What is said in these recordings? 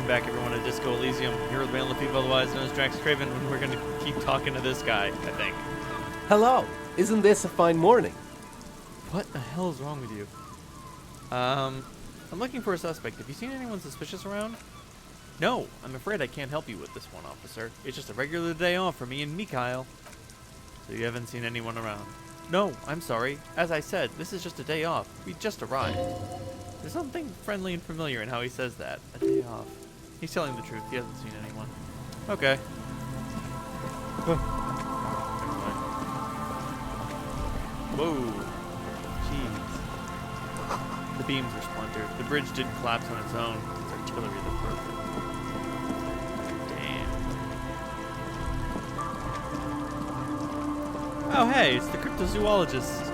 back, everyone, at Disco Elysium. Here with Male Lefebvre, otherwise known as DraxxKraven, and we're going to keep talking to this guy, I think. Hello! Isn't this a fine morning? What the hell is wrong with you? I'm looking for a suspect. Have you seen anyone suspicious around? No, I'm afraid I can't help you with this one, officer. It's just a regular day off for me and Mikhail. So you haven't seen anyone around? No, I'm sorry. As I said, this is just a day off. We just arrived. There's something friendly and familiar in how he says that. A day off. He's telling the truth. He hasn't seen anyone. Okay. Whoa. Jeez. The beams were splintered. The bridge did collapse on its own. It's artillery that broke it. Damn. Oh, hey, it's the cryptozoologist.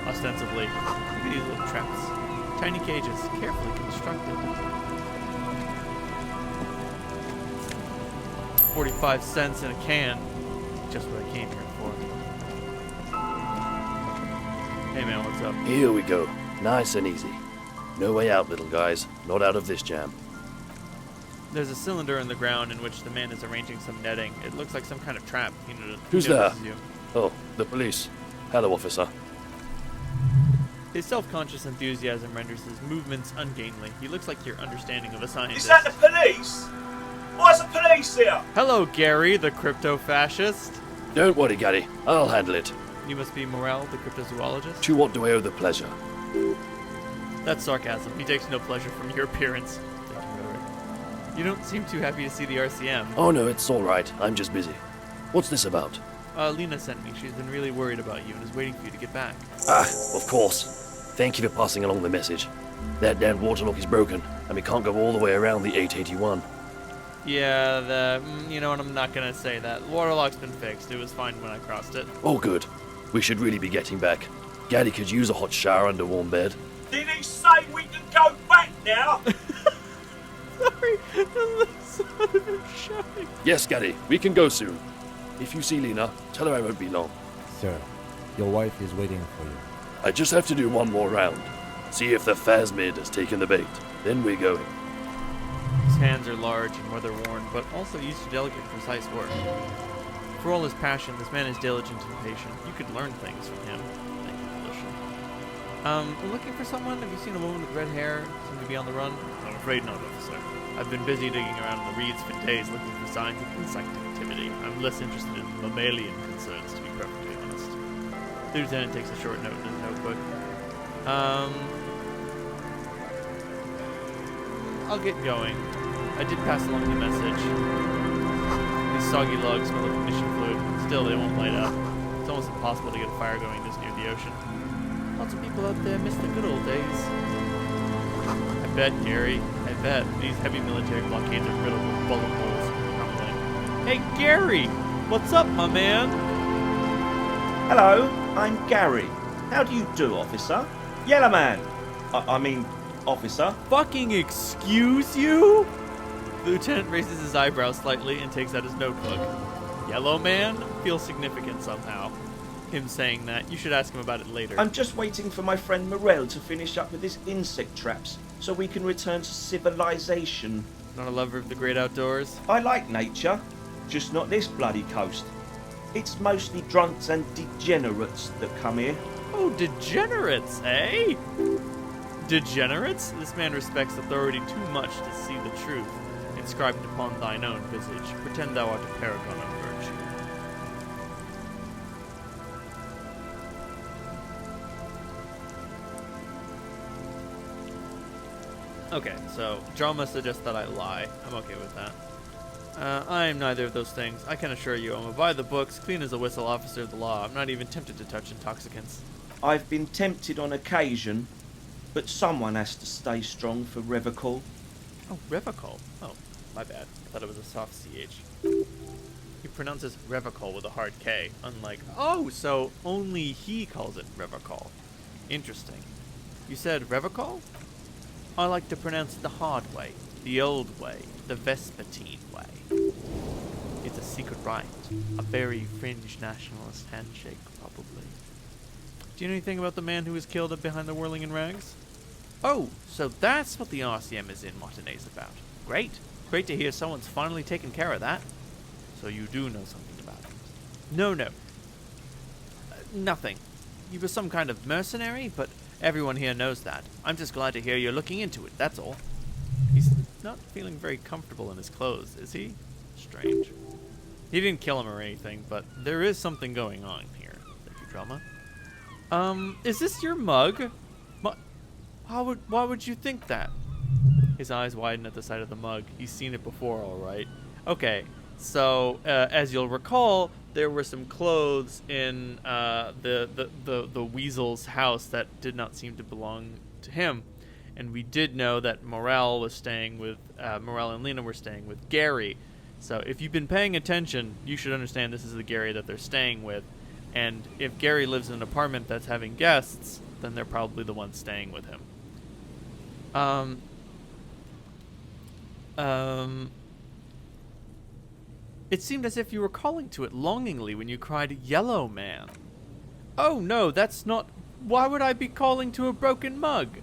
Ostensibly. Look at these little traps. Tiny cages, carefully constructed. 45 cents in a can. Just what I came here for. Hey man, what's up? Here we go. Nice and easy. No way out, little guys. Not out of this jam. There's a cylinder in the ground in which the man is arranging some netting. It looks like some kind of trap. Who's there? Oh, the police. Hello, officer. His self-conscious enthusiasm renders his movements ungainly. He looks like your understanding of a scientist. Is that the police? Why's the police here? Hello, Gary, the crypto-fascist. Don't worry, Gary. I'll handle it. You must be Morel, the cryptozoologist? To what do I owe the pleasure? That's sarcasm. He takes no pleasure from your appearance. Thank you, Rory. You don't seem too happy to see the RCM. Oh no, it's all right. I'm just busy. What's this about? Lena sent me. She's been really worried about you and is waiting for you to get back. Ah, of course. Thank you for passing along the message. That damn waterlock is broken, and we can't go all the way around the 881. Yeah, you know what, I'm not gonna say that. The waterlock's been fixed. It was fine when I crossed it. Oh good. We should really be getting back. Gaddy could use a hot shower and a warm bed. Did he say we can go back now? Sorry, the sun is shining. Yes, Gaddy, we can go soon. If you see Lena, tell her I won't be long. Sir, your wife is waiting for you. I just have to do one more round. See if the phasmid has taken the bait. Then we're going. His hands are large and weather-worn, but also used to delicate, precise work. For all his passion, this man is diligent and patient. You could learn things from him. Thank you, Felicia. We're looking for someone. Have you seen a woman with red hair? Seem to be on the run? I'm afraid not, officer. I've been busy digging around in the reeds for days looking for signs of insect activity. I'm less interested in mammalian concerns, to be perfectly honest. The lieutenant takes a short note in his notebook. I'll get going. I did pass along the message. These soggy logs smell like ignition fluid. Still, they won't light up. It's almost impossible to get a fire going this near the ocean. Lots of people out there miss the good old days. I bet, Gary. I bet. These heavy military blockades are riddled with bullet holes crumbling. Hey, Gary! What's up, my man? Hello, I'm Gary. How do you do, officer? Yellow man. I mean, officer. Fucking excuse you? The lieutenant raises his eyebrows slightly and takes out his notebook. Yellow man? Feels significant somehow. Him saying that. You should ask him about it later. I'm just waiting for my friend Morel to finish up with his insect traps so we can return to civilization. Not a lover of the great outdoors? I like nature, just not this bloody coast. It's mostly drunks and degenerates that come here. Oh, degenerates, eh? Degenerates? This man respects authority too much to see the truth inscribed upon thine own visage. Pretend thou art a paragon of virtue. Okay, so drama suggests that I lie. I'm okay with that. I am neither of those things. I can assure you I'm a by the books, clean as a whistle officer of the law. I'm not even tempted to touch intoxicants. I've been tempted on occasion, but someone has to stay strong for Revocol. Oh, Revocol. Oh, my bad. I thought it was a soft CH. He pronounces Revocol with a hard K, unlike... Oh, so only he calls it Revocol. Interesting. You said Revocol? I like to pronounce it the hard way, the old way, the Vespertine way. It's a secret rite. A very fringe nationalist handshake, probably. Do you know anything about the man who was killed up behind the whirling in rags? Oh, so that's what the RCM is in Martinez about. Great. Great to hear someone's finally taken care of that. So you do know something about it. No. Nothing. You were some kind of mercenary, but everyone here knows that. I'm just glad to hear you're looking into it, that's all. He's not feeling very comfortable in his clothes, is he? Strange. He didn't kill him or anything, but there is something going on here. Thank you, Drama. Is this your mug? Why would you think that? His eyes widen at the sight of the mug. He's seen it before, all right. Okay, so as you'll recall, there were some clothes in the weasel's house that did not seem to belong to him, and we did know that Morel was staying with Morel and Lena were staying with Gary. So if you've been paying attention, you should understand this is the Gary that they're staying with, and if Gary lives in an apartment that's having guests, then they're probably the ones staying with him. It seemed as if you were calling to it longingly when you cried, "Yellow Man." Oh no, that's not... Why would I be calling to a broken mug?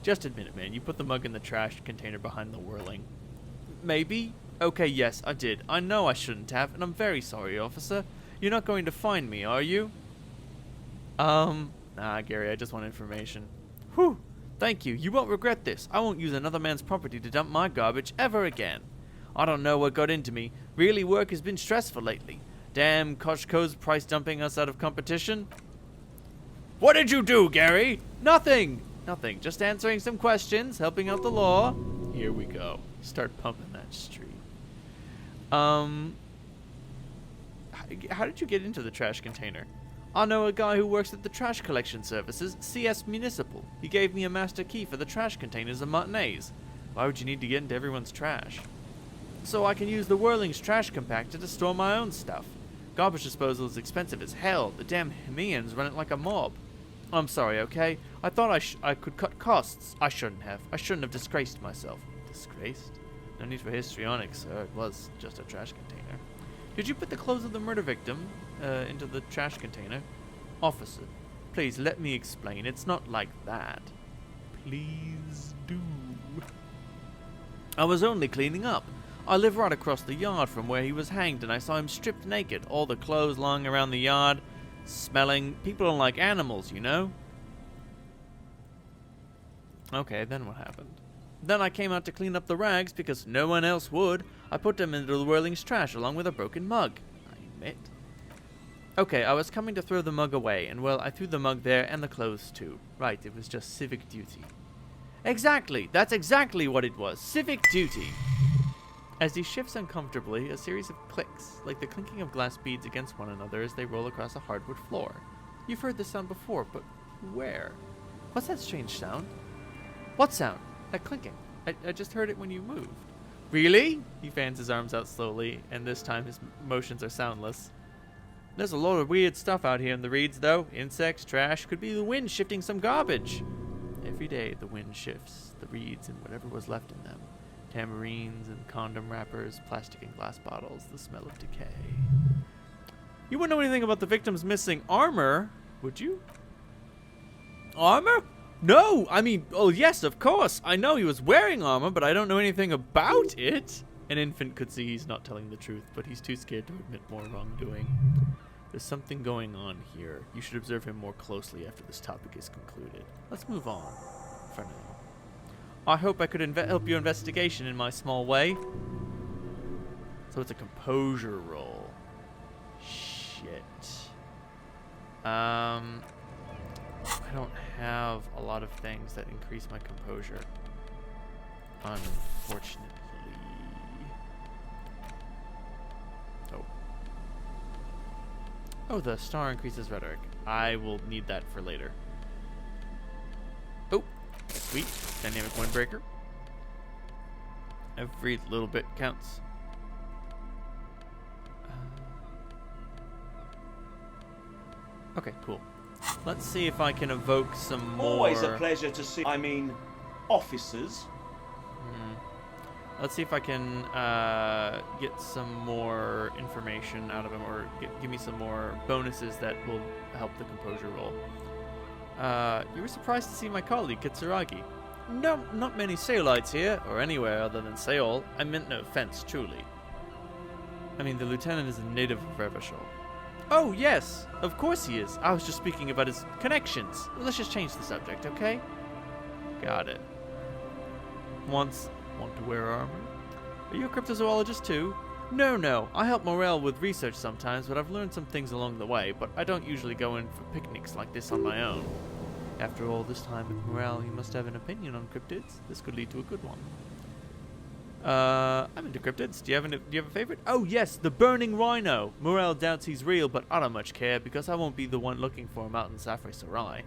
Just admit it, man. You put the mug in the trash container behind the whirling. Maybe? Okay, yes, I did. I know I shouldn't have, and I'm very sorry, officer. You're not going to find me, are you? Nah, Gary, I just want information. Whew. Thank you. You won't regret this. I won't use another man's property to dump my garbage ever again. I don't know what got into me. Really, work has been stressful lately. Damn Koshko's price dumping us out of competition. What did you do, Gary? Nothing. Nothing. Just answering some questions, helping out the law. Here we go. Start pumping that street. How did you get into the trash container? I know a guy who works at the trash collection services, CS Municipal. He gave me a master key for the trash containers at Martinez. Why would you need to get into everyone's trash? So I can use the Whirling's trash compactor to store my own stuff. Garbage disposal is expensive as hell. The damn Hemians run it like a mob. I'm sorry, okay? I thought I could cut costs. I shouldn't have. I shouldn't have disgraced myself. Disgraced? No need for histrionics, sir. It was just a trash container. Did you put the clothes of the murder victim into the trash container? Officer, please let me explain. It's not like that. Please do. I was only cleaning up. I live right across the yard from where he was hanged, and I saw him stripped naked, all the clothes lying around the yard, smelling. People don't like animals, you know? Okay, then what happened? Then I came out to clean up the rags because no one else would. I put them into the Whirling's trash along with a broken mug. I admit. Okay, I was coming to throw the mug away, and well, I threw the mug there and the clothes too. Right, it was just civic duty. Exactly, that's exactly what it was. Civic duty. As he shifts uncomfortably, a series of clicks, like the clinking of glass beads against one another as they roll across a hardwood floor. You've heard this sound before, but where? What's that strange sound? What sound? That clinking. I just heard it when you moved. Really? He fans his arms out slowly, and this time his motions are soundless. There's a lot of weird stuff out here in the reeds, though. Insects, trash, could be the wind shifting some garbage. Every day the wind shifts the reeds and whatever was left in them. Tamarines and condom wrappers, plastic and glass bottles, the smell of decay. You wouldn't know anything about the victim's missing armor, would you? Armor? No, I mean, oh yes, of course. I know he was wearing armor, but I don't know anything about it. An infant could see he's not telling the truth, but he's too scared to admit more wrongdoing. There's something going on here. You should observe him more closely after this topic is concluded. Let's move on for now. I hope I could help your investigation in my small way. So it's a composure roll. Shit. I don't have a lot of things that increase my composure. Unfortunately. Oh, the star increases rhetoric. I will need that for later. Oh, sweet. Dynamic windbreaker. Every little bit counts. Okay, cool. Let's see if I can evoke some more... Always a pleasure to see, officers. Let's see if I can get some more information out of him, or give me some more bonuses that will help the composure roll. You were surprised to see my colleague, Kitsuragi. No, not many Saolites here, or anywhere other than Seoul. I meant no offense, truly. I mean, the lieutenant is a native of Revachol. Oh, yes, of course he is. I was just speaking about his connections. Let's just change the subject, okay? Got it. Want to wear armor? Are you a cryptozoologist too? No. I help Morel with research sometimes, but I've learned some things along the way, but I don't usually go in for picnics like this on my own. After all this time at Morel, you must have an opinion on cryptids. This could lead to a good one. I'm into cryptids. Do you have a favorite? Oh yes, the burning rhino. Morel doubts he's real, but I don't much care because I won't be the one looking for him out in Safri Sarai.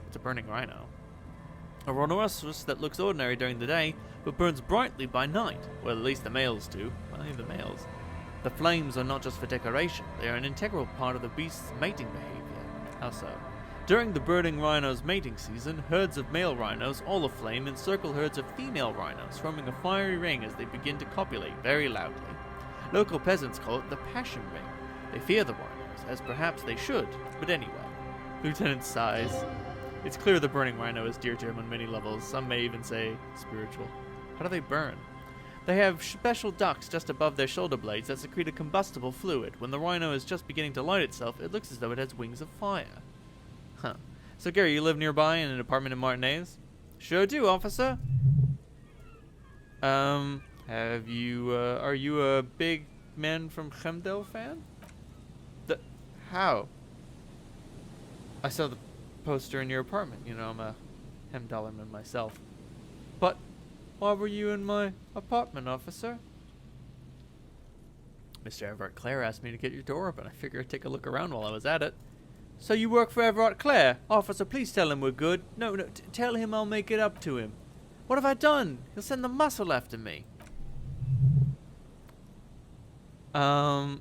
It's a burning rhino. A rhinoceros that looks ordinary during the day, but burns brightly by night. Well, at least the males do. Only the males. The flames are not just for decoration. They are an integral part of the beast's mating behavior. How so? During the burning rhino's mating season, herds of male rhinos, all aflame, encircle herds of female rhinos, forming a fiery ring as they begin to copulate very loudly. Local peasants call it the passion ring. They fear the rhinos, as perhaps they should, but anyway. Lieutenant sighs. It's clear the burning rhino is dear to him on many levels, some may even say spiritual. How do they burn? They have special ducts just above their shoulder blades that secrete a combustible fluid. When the rhino is just beginning to light itself, it looks as though it has wings of fire. Huh. So, Gary, you live nearby in an apartment in Martinez? Sure do, officer. Are you a big Man from Chemdel fan? How? I saw the poster in your apartment. You know, I'm a Hemdallerman myself. But why were you in my apartment, officer? Mr. Everett Clare asked me to get your door open. I figured I'd take a look around while I was at it. So you work for Everett Clare? Officer, please tell him we're good. No, tell him I'll make it up to him. What have I done? He'll send the muscle after me. Try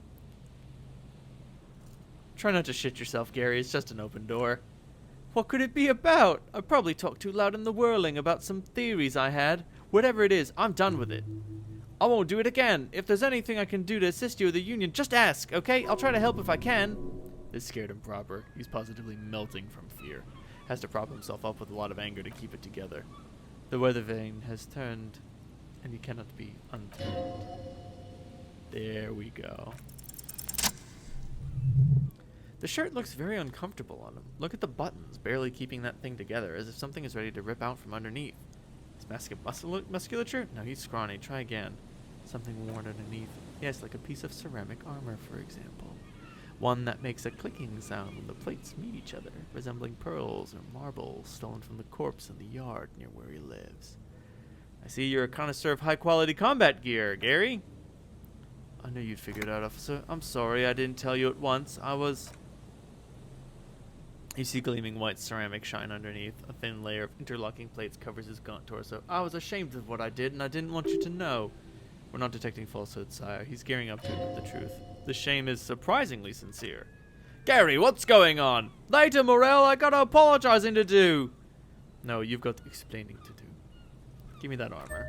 not to shit yourself, Gary. It's just an open door. What could it be about? I probably talked too loud in the whirling about some theories I had. Whatever it is, I'm done with it. I won't do it again. If there's anything I can do to assist you with the union, just ask, okay? I'll try to help if I can. This scared him proper. He's positively melting from fear. Has to prop himself up with a lot of anger to keep it together. The weather vane has turned, and he cannot be unturned. There we go. The shirt looks very uncomfortable on him. Look at the buttons, barely keeping that thing together, as if something is ready to rip out from underneath. His musculature? No, he's scrawny. Try again. Something worn underneath. Yes, like a piece of ceramic armor, for example. One that makes a clicking sound when the plates meet each other, resembling pearls or marble stolen from the corpse in the yard near where he lives. I see you're a connoisseur of high-quality combat gear, Gary. I knew you'd figure it out, officer. I'm sorry I didn't tell you at once. You see gleaming white ceramic shine underneath. A thin layer of interlocking plates covers his gaunt torso. I was ashamed of what I did, and I didn't want you to know. We're not detecting falsehood, sire. He's gearing up to admit the truth. The shame is surprisingly sincere. Gary, what's going on? Later, Morel, I got apologizing to do. No, you've got explaining to do. Give me that armor.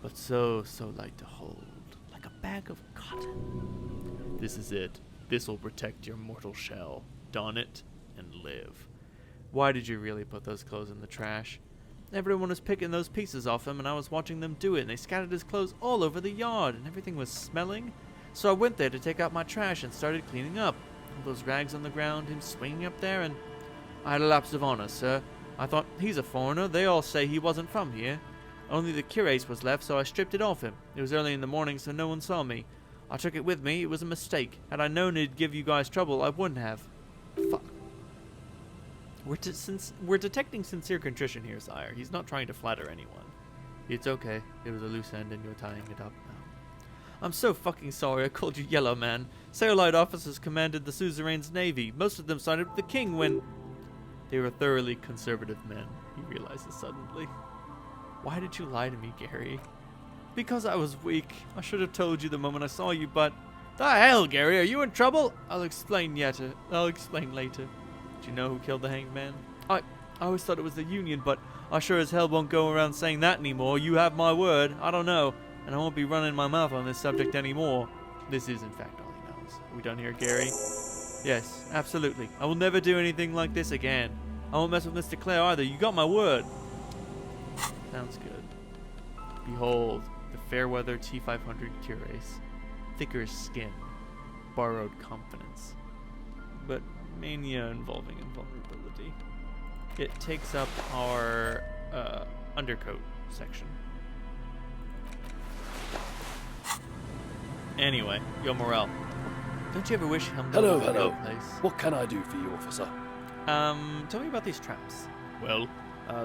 But so light to hold, like a bag of cotton. This is it. This will protect your mortal shell. Don it and live. Why did you really put those clothes in the trash? Everyone was picking those pieces off him, and I was watching them do it, and they scattered his clothes all over the yard, and everything was smelling. So I went there to take out my trash and started cleaning up. All those rags on the ground, him swinging up there, and I had a lapse of honor, sir. I thought, he's a foreigner. They all say he wasn't from here. Only the cuirass was left, so I stripped it off him. It was early in the morning, so no one saw me. I took it with me. It was a mistake. Had I known it'd give you guys trouble, I wouldn't have. Fuck. We're detecting sincere contrition here, sire. He's not trying to flatter anyone. It's okay. It was a loose end, and you're tying it up now. I'm so fucking sorry I called you Yellow Man. Sailite officers commanded the suzerain's navy. Most of them sided with the king when... They were thoroughly conservative men, he realizes suddenly. Why did you lie to me, Gary? Because I was weak. I should have told you the moment I saw you, but... The hell, Gary? Are you in trouble? I'll explain later. Do you know who killed the hanged man? I always thought it was the Union, but I sure as hell won't go around saying that anymore. You have my word. I don't know. And I won't be running my mouth on this subject anymore. This is, in fact, all he knows. Are we done here, Gary? Yes, absolutely. I will never do anything like this again. I won't mess with Mr. Clare either. You got my word. Sounds good. Behold, the Fairweather T500 Curace. Thicker skin. Borrowed confidence. But mania involving invulnerability. It takes up our undercoat section. Anyway, yo Morel. Don't you ever wish Helmdall Hello, was in hello. your place? What can I do for you, officer? Tell me about these traps. Well,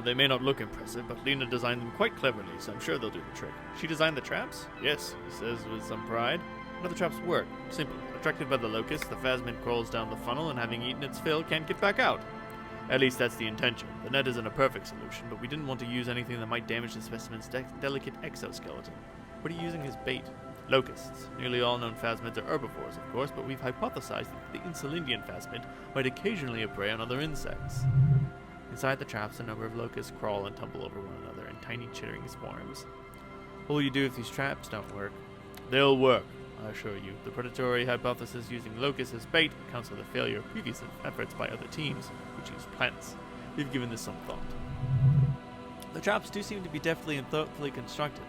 they may not look impressive, but Lena designed them quite cleverly, so I'm sure they'll do the trick. She designed the traps? Yes, he says with some pride. How do the traps work? Simple. Attracted by the locust, the phasmid crawls down the funnel and having eaten its fill, can't get back out. At least that's the intention. The net isn't a perfect solution, but we didn't want to use anything that might damage the specimen's delicate exoskeleton. What are you using as bait? Locusts. Nearly all known phasmids are herbivores, of course, but we've hypothesized that the Insulindian phasmid might occasionally prey on other insects. Inside the traps, a number of locusts crawl and tumble over one another in tiny chittering swarms. What will you do if these traps don't work? They'll work, I assure you. The predatory hypothesis using locusts as bait accounts for the failure of previous efforts by other teams, which use plants. We've given this some thought. The traps do seem to be deftly and thoughtfully constructed.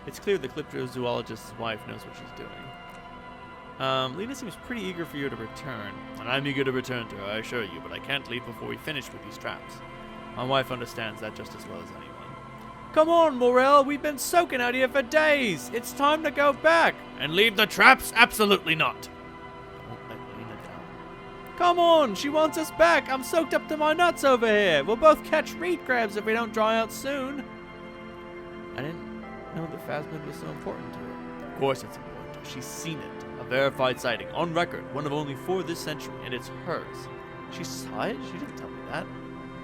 It's clear the cryptozoologist's wife knows what she's doing. Lena seems pretty eager for you to return. And I'm eager to return to her, I assure you, but I can't leave before we finish with these traps. My wife understands that just as well as anyone. Come on, Morel, we've been soaking out here for days. It's time to go back. And leave the traps? Absolutely not. Don't let Lena down. Come on, she wants us back. I'm soaked up to my nuts over here. We'll both catch reed crabs if we don't dry out soon. I didn't know the phasmid was so important to her. Of course it's important to her. She's seen it. A verified sighting. On record. One of only 4 this century. And it's hers. She saw it? She didn't tell me that.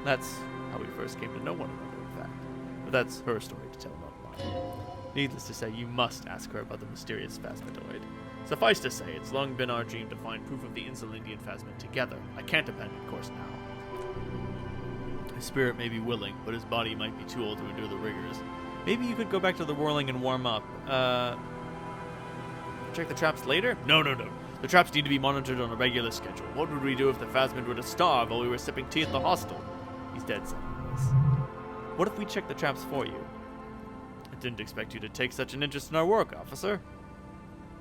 That's how we first came to know one another, in fact. But that's her story to tell, not mine. Needless to say, you must ask her about the mysterious phasmidoid. Suffice to say, it's long been our dream to find proof of the Insulindian phasmid together. I can't abandon course now. His spirit may be willing, but his body might be too old to endure the rigors. Maybe you could go back to the whirling and warm up. Check the traps later? No. The traps need to be monitored on a regular schedule. What would we do if the phasmid were to starve while we were sipping tea at the hostel? He's dead, son. What if we check the traps for you? I didn't expect you to take such an interest in our work, officer.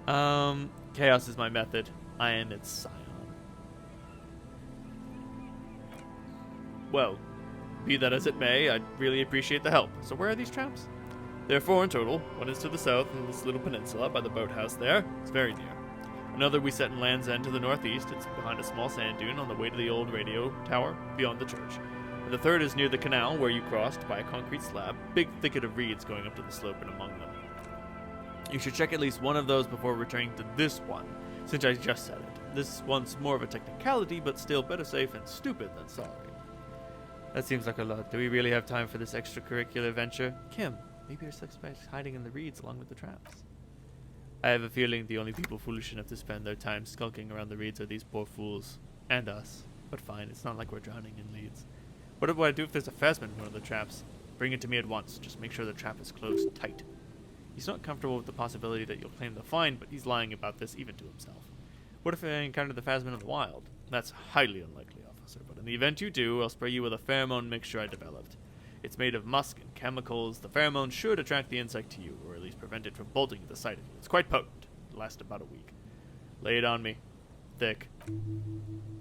Chaos is my method. I am its scion. Well, be that as it may, I'd really appreciate the help. So where are these traps? There are 4 in total. One is to the south in this little peninsula by the boathouse there. It's very near. Another we set in Land's End to the northeast. It's behind a small sand dune on the way to the old radio tower beyond the church. And the third is near the canal where you crossed by a concrete slab. Big thicket of reeds going up to the slope and among them. You should check at least one of those before returning to this one, since I just said it. This one's more of a technicality, but still better safe and stupid than sorry. That seems like a lot. Do we really have time for this extracurricular venture? Kim, maybe our suspect's hiding in the reeds along with the traps. I have a feeling the only people foolish enough to spend their time skulking around the reeds are these poor fools. And us. But fine, it's not like we're drowning in leads. What do I do if there's a phasmid in one of the traps? Bring it to me at once. Just make sure the trap is closed tight. He's not comfortable with the possibility that you'll claim the find, but he's lying about this even to himself. What if I encounter the phasmid in the wild? That's highly unlikely, officer, but in the event you do, I'll spray you with a pheromone mixture I developed. It's made of musk and chemicals. The pheromone should attract the insect to you, or at least prevent it from bolting at the sight of you. It's quite potent. It'll last about a week. Lay it on me. Thick.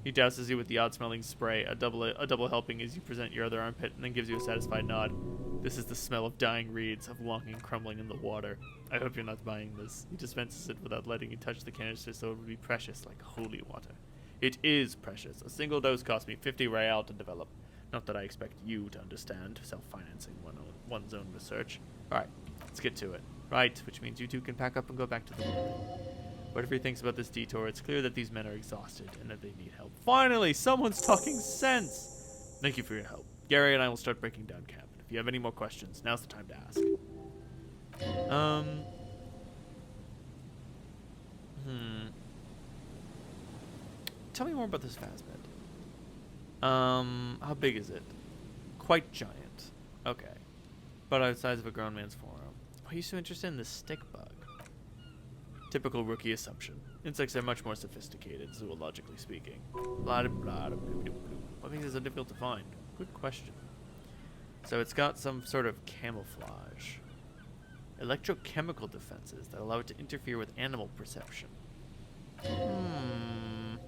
He douses you with the odd-smelling spray, a double helping as you present your other armpit, and then gives you a satisfied nod. This is the smell of dying reeds, of longing crumbling in the water. I hope you're not buying this. He dispenses it without letting you touch the canister, so it would be precious like holy water. It is precious. A single dose cost me 50 real to develop. Not that I expect you to understand, self-financing one's own research. Alright, let's get to it. Right, which means you two can pack up and go back to the world. Whatever he thinks about this detour, it's clear that these men are exhausted and that they need help. Finally, someone's talking sense! Thank you for your help. Gary and I will start breaking down camp. And if you have any more questions, now's the time to ask. Tell me more about this phasmid. How big is it? Quite giant. Okay. About the size of a grown man's forearm. Why are you so interested in this stick bug? Typical rookie assumption. Insects are much more sophisticated, zoologically speaking. Blah, blah, blah, blah, blah, blah. What makes it so difficult to find? Good question. So it's got some sort of camouflage. Electrochemical defenses that allow it to interfere with animal perception. A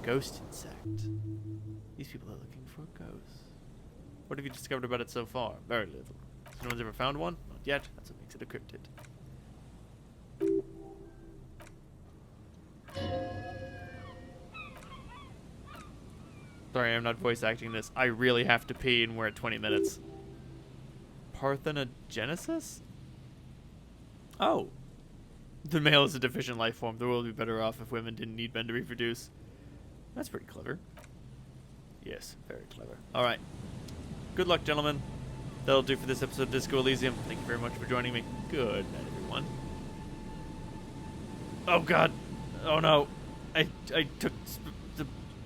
ghost insect. These people are looking for a ghost. What have you discovered about it so far? Very little. No one's ever found one? Not yet. That's what makes it a cryptid. Sorry, I'm not voice acting this. I really have to pee and we're at 20 minutes. Parthenogenesis? Oh. The male is a deficient life form. The world would be better off if women didn't need men to reproduce. That's pretty clever. Yes, very clever. Alright. Good luck, gentlemen. That'll do for this episode of Disco Elysium. Thank you very much for joining me. Good night, everyone. Oh, God. Oh, no. I took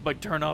my turn off.